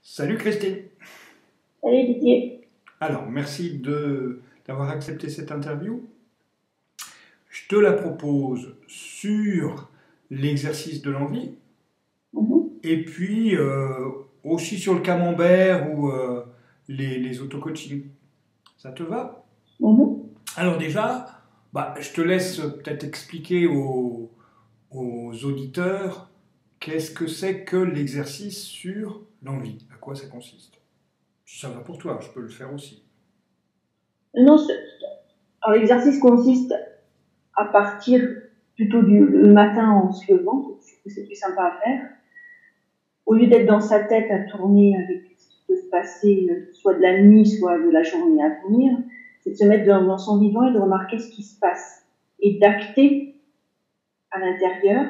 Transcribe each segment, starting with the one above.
Salut Christine. Salut Didier. Alors, merci d'avoir accepté cette interview. Je te la propose sur l'exercice de l'envie Mhm. et puis aussi sur le camembert ou les auto-coaching. Ça te va? Mhm. Alors déjà, je te laisse peut-être expliquer aux auditeurs qu'est-ce que c'est que l'exercice sur l'envie, à quoi ça consiste. Si ça va pour toi, je peux le faire aussi. Non, alors l'exercice consiste à partir plutôt le matin en se levant, c'est plus sympa à faire. Au lieu d'être dans sa tête à tourner avec ce qui peut se passer, soit de la nuit, soit de la journée à venir, c'est de se mettre dans son vivant et de remarquer ce qui se passe et d'acter à l'intérieur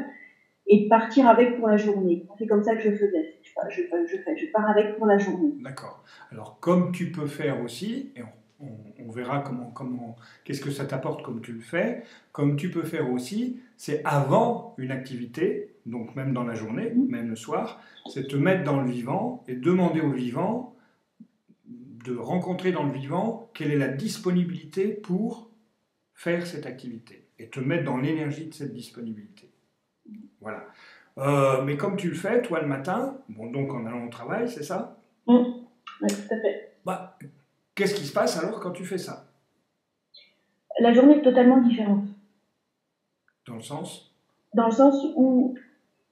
et de partir avec pour la journée. C'est comme ça que je faisais. Je pars avec pour la journée. D'accord. Alors, comme tu peux faire aussi, et on verra qu'est-ce que ça t'apporte comme tu le fais, comme tu peux faire aussi, c'est avant une activité, donc même dans la journée, même le soir, c'est te mettre dans le vivant et demander au vivant, de rencontrer dans le vivant quelle est la disponibilité pour faire cette activité et te mettre dans l'énergie de cette disponibilité. Voilà. Mais comme tu le fais, toi le matin, bon, donc en allant au travail, c'est ça? Oui, tout à fait. Bah, qu'est-ce qui se passe alors quand tu fais ça? La journée est totalement différente. Dans le sens? Dans le sens où,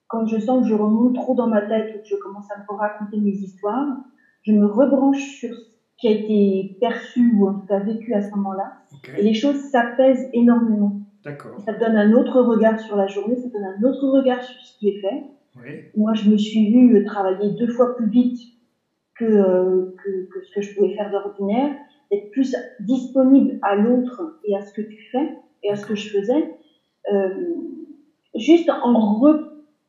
quand je sens que je remonte trop dans ma tête ou que je commence à me raconter mes histoires, je me rebranche sur ce qui a été perçu ou en tout cas vécu à ce moment-là. Ok. Et les choses s'apaisent énormément. D'accord. Ça te donne un autre regard sur la journée, ça te donne un autre regard sur ce qui est fait. Oui. Moi, je me suis vue travailler 2 fois plus vite que ce que je pouvais faire d'ordinaire, d'être plus disponible à l'autre et à ce que tu fais et à ce que je faisais. Juste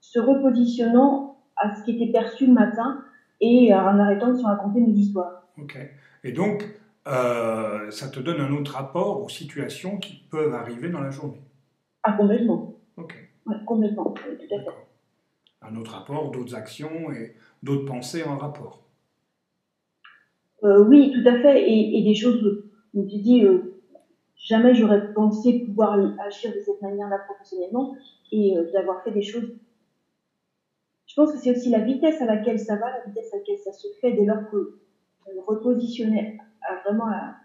se repositionnant à ce qui était perçu le matin et en arrêtant de se raconter mes histoires. Ok. Et donc, ça te donne un autre rapport aux situations qui peuvent arriver dans la journée. Ah, complètement. Ok. Ouais, complètement, oui, tout à fait. D'accord. Un autre rapport, d'autres actions et d'autres pensées en rapport. Oui, tout à fait. Et des choses où tu dis, jamais j'aurais pensé pouvoir agir de cette manière-là professionnellement et d'avoir fait des choses. Je pense que c'est aussi la vitesse à laquelle ça va, la vitesse à laquelle ça se fait dès lors que me repositionnais vraiment à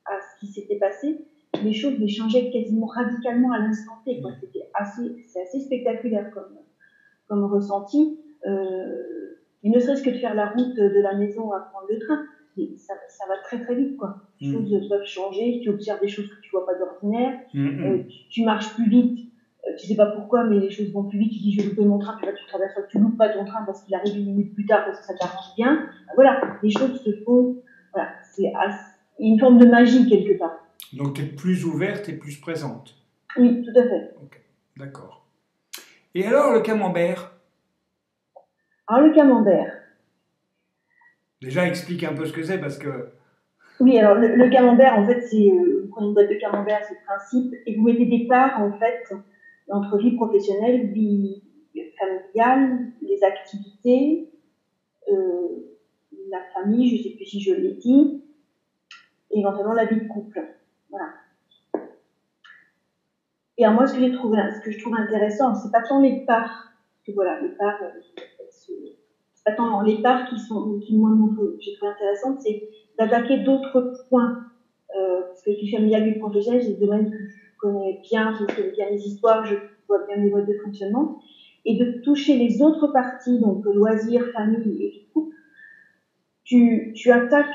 ce qui s'était passé. Les choses les changeaient quasiment radicalement à l'instant T. C'est assez spectaculaire comme ressenti. Et ne serait-ce que de faire la route de la maison à prendre le train, ça va très très vite, quoi. Les choses peuvent changer, tu observes des choses que tu vois pas d'ordinaire, tu marches plus vite, tu sais pas pourquoi, mais les choses vont plus vite, tu dis je vais louper mon train, puis là tu traverses, tu loupes pas ton train parce qu'il arrive 1 minute plus tard parce que ça t'arrange bien. Voilà, les choses se font, voilà, une forme de magie quelque part. Donc tu es plus ouverte et plus présente. Oui, tout à fait. Ok, d'accord. Et alors le camembert? Alors le camembert. Déjà explique un peu ce que c'est parce que... Oui, alors le camembert, en fait, c'est vous prenez une boîte de camembert, c'est le principe, et vous mettez des parts, en fait, entre vie professionnelle, vie familiale, les activités, la famille, je ne sais plus si je l'ai dit, et éventuellement la vie de couple. Voilà. Et alors moi, ce que je trouve intéressant, c'est pas tant les parts, parce que voilà, les parts, c'est pas tant les parts qui moi, j'ai trouvé intéressantes, c'est d'attaquer d'autres points. Parce que je suis familiale du professionnel, j'ai des domaines que je connais bien, je connais bien les histoires, je vois bien les modes de fonctionnement, et de toucher les autres parties, donc loisirs, famille et vie de couple, tu attaques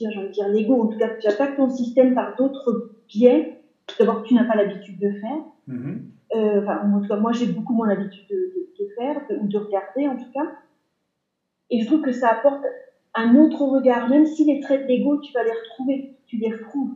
j'ai envie de dire l'ego, en tout cas, tu attaques ton système par d'autres biais, d'abord que tu n'as pas l'habitude de faire. En tout cas, moi, j'ai beaucoup moins l'habitude de faire, ou de regarder, en tout cas. Et je trouve que ça apporte un autre regard, même si les traits de l'ego, tu vas les retrouver, tu les retrouves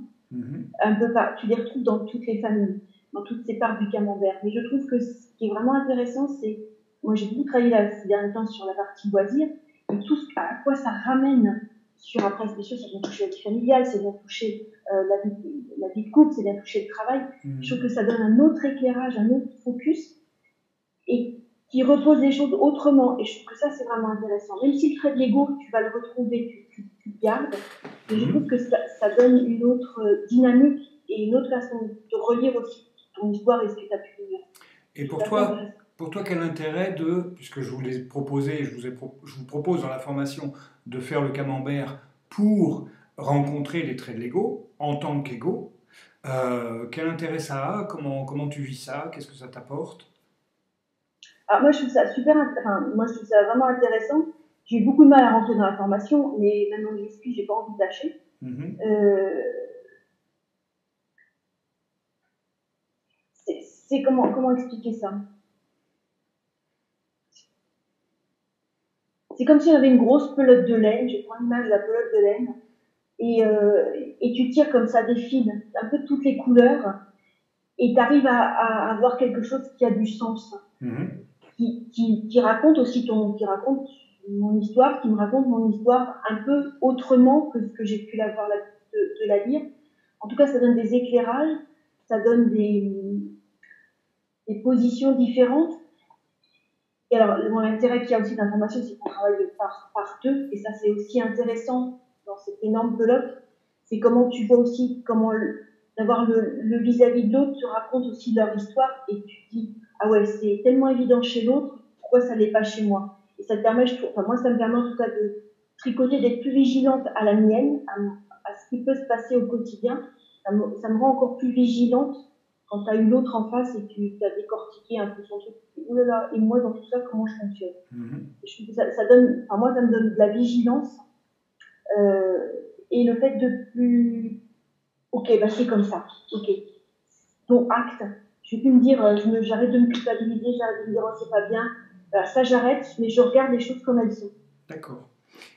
un peu pas, tu les retrouves dans toutes les familles, dans toutes ces parts du camembert. Mais je trouve que ce qui est vraiment intéressant, c'est, moi j'ai beaucoup travaillé ces derniers temps sur la partie loisirs, et tout à quoi ça ramène sur après, bien sûr, ça vient toucher la vie familiale, ça vient toucher la vie de couple, ça vient toucher le travail. Je trouve que ça donne un autre éclairage, un autre focus, et qui repose les choses autrement. Et je trouve que ça, c'est vraiment intéressant. Même si le trait de l'ego, tu vas le retrouver, tu le gardes, mais je trouve que ça donne une autre dynamique et une autre façon de relire aussi ton histoire et ce que tu as pu vivre. Et pour toi, quel intérêt de, puisque je vous l'ai proposé, je vous propose dans la formation de faire le camembert pour rencontrer les traits de l'ego en tant qu'ego, quel intérêt ça a? Comment tu vis ça? Qu'est-ce que ça t'apporte? Alors moi, je trouve ça moi, je trouve ça vraiment intéressant. J'ai eu beaucoup de mal à rentrer dans la formation, mais maintenant que j'y suis, j'ai pas envie de lâcher. C'est comment expliquer ça? C'est comme si on avait une grosse pelote de laine, je prends l'image de la pelote de laine, et tu tires comme ça des fils, un peu de toutes les couleurs, et tu arrives à avoir quelque chose qui a du sens, qui raconte aussi qui raconte mon histoire, qui me raconte mon histoire un peu autrement que ce que j'ai pu l'avoir de la lire. En tout cas, ça donne des éclairages, ça donne des positions différentes. Et alors, l'intérêt qu'il y a aussi d'information, c'est qu'on travaille par deux, et ça, c'est aussi intéressant dans cette énorme pelote. C'est comment tu vois aussi, d'avoir le vis-à-vis de l'autre te raconte aussi leur histoire, et tu te dis, ah ouais, c'est tellement évident chez l'autre, pourquoi ça l'est pas chez moi? Et ça te permet, moi, ça me permet en tout cas de tricoter, d'être plus vigilante à la mienne, à ce qui peut se passer au quotidien. Ça me rend encore plus vigilante quand tu as eu l'autre en face et que tu as décortiqué un peu son truc. Ouh là là, et moi, dans tout ça, comment je fonctionne? Je trouve que ça donne, moi, ça me donne de la vigilance, et le fait de plus. Ok, bah c'est comme ça. Ok. Ton acte. Je vais plus me dire, j'arrête de me culpabiliser, j'arrête de me dire, oh, c'est pas bien. Voilà, ça, j'arrête, mais je regarde les choses comme elles sont. D'accord.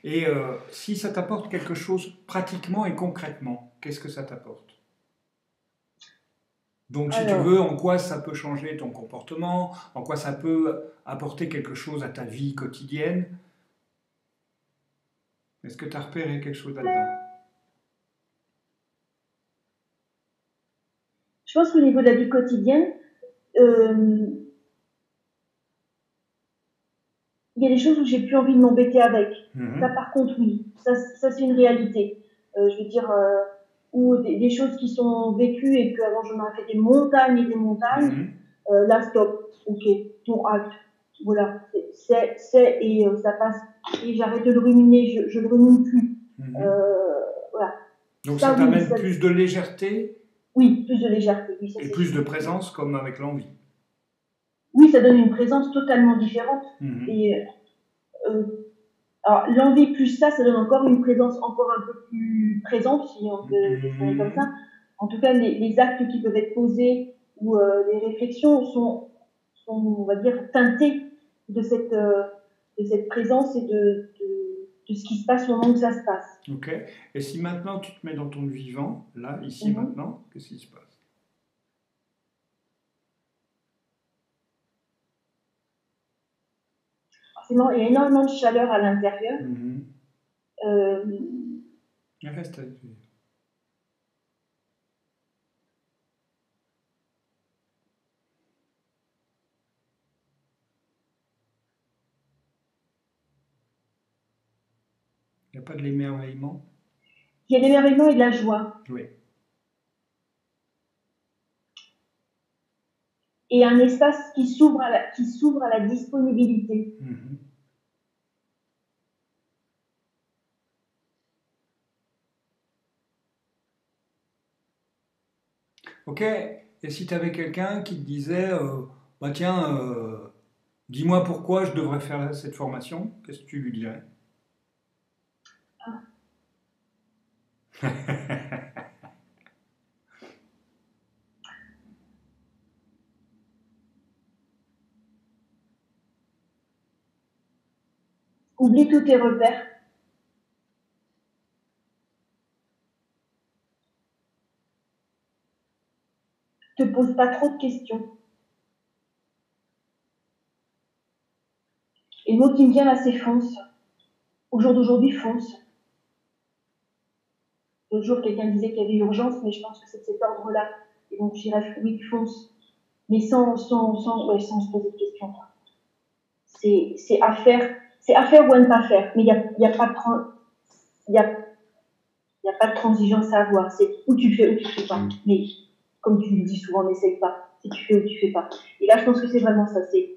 Et si ça t'apporte quelque chose pratiquement et concrètement, qu'est-ce que ça t'apporte? Donc, si tu veux, en quoi ça peut changer ton comportement, en quoi ça peut apporter quelque chose à ta vie quotidienne? Est-ce que tu as repéré quelque chose là-dedans? Je pense qu'au niveau de la vie quotidienne, il y a des choses où j'ai plus envie de m'embêter avec. Ça, par contre, oui. Ça c'est une réalité. Je veux dire, ou des choses qui sont vécues et qu'avant j'en aurais fait des montagnes et des montagnes. Là, stop. Ok, ton acte. Voilà, et ça passe. Et j'arrête de le ruminer, je le rumine plus. Voilà. Donc ça t'amène plus de légèreté? Oui, plus de légèreté. Oui, et plus de présence, comme avec l'envie. Oui, ça donne une présence totalement différente. Et alors, l'envie plus ça donne encore une présence encore un peu plus présente, si on peut l'exprimer comme ça. En tout cas, les actes qui peuvent être posés ou les réflexions sont, on va dire, teintés de cette présence et de ce qui se passe au moment où ça se passe. Ok. Et si maintenant tu te mets dans ton vivant, là, ici, maintenant, qu'est-ce qui se passe? Forcément, il y a énormément de chaleur à l'intérieur. Reste avec lui. Il n'y a pas de l'émerveillement? Il y a de l'émerveillement et de la joie. Oui. Et un espace qui s'ouvre à la disponibilité. Ok. Et si tu avais quelqu'un qui te disait, bah tiens, dis-moi pourquoi je devrais faire cette formation, qu'est-ce que tu lui dirais? Oublie tous tes repères. Te pose pas trop de questions. Et le mot qui me vient là, c'est fonce. Au jour d'aujourd'hui, fonce. L'autre jour, quelqu'un disait qu'il y avait urgence, mais je pense que c'est de cet ordre-là. Et donc, j'irais, oui, fonce. Mais sans se poser de questions. c'est à faire ou à ne pas faire. Mais il n'y a pas de il y a pas de transigence à avoir. C'est où tu fais ou tu fais pas. Mais comme tu le dis souvent, n'essaye pas. Si tu fais ou tu fais pas. Et là, je pense que c'est vraiment ça. C'est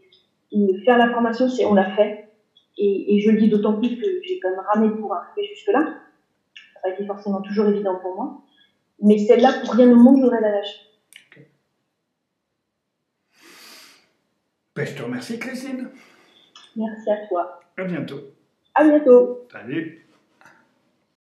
faire la formation, c'est on l'a fait. Et je le dis d'autant plus que j'ai quand même ramé pour arriver jusque-là. Ça n'a pas été forcément toujours évident pour moi. Mais celle-là, pour rien au monde, j'aurais la lâcher. Okay. Ben, je te remercie, Christine. Merci à toi. À bientôt. À bientôt. Salut.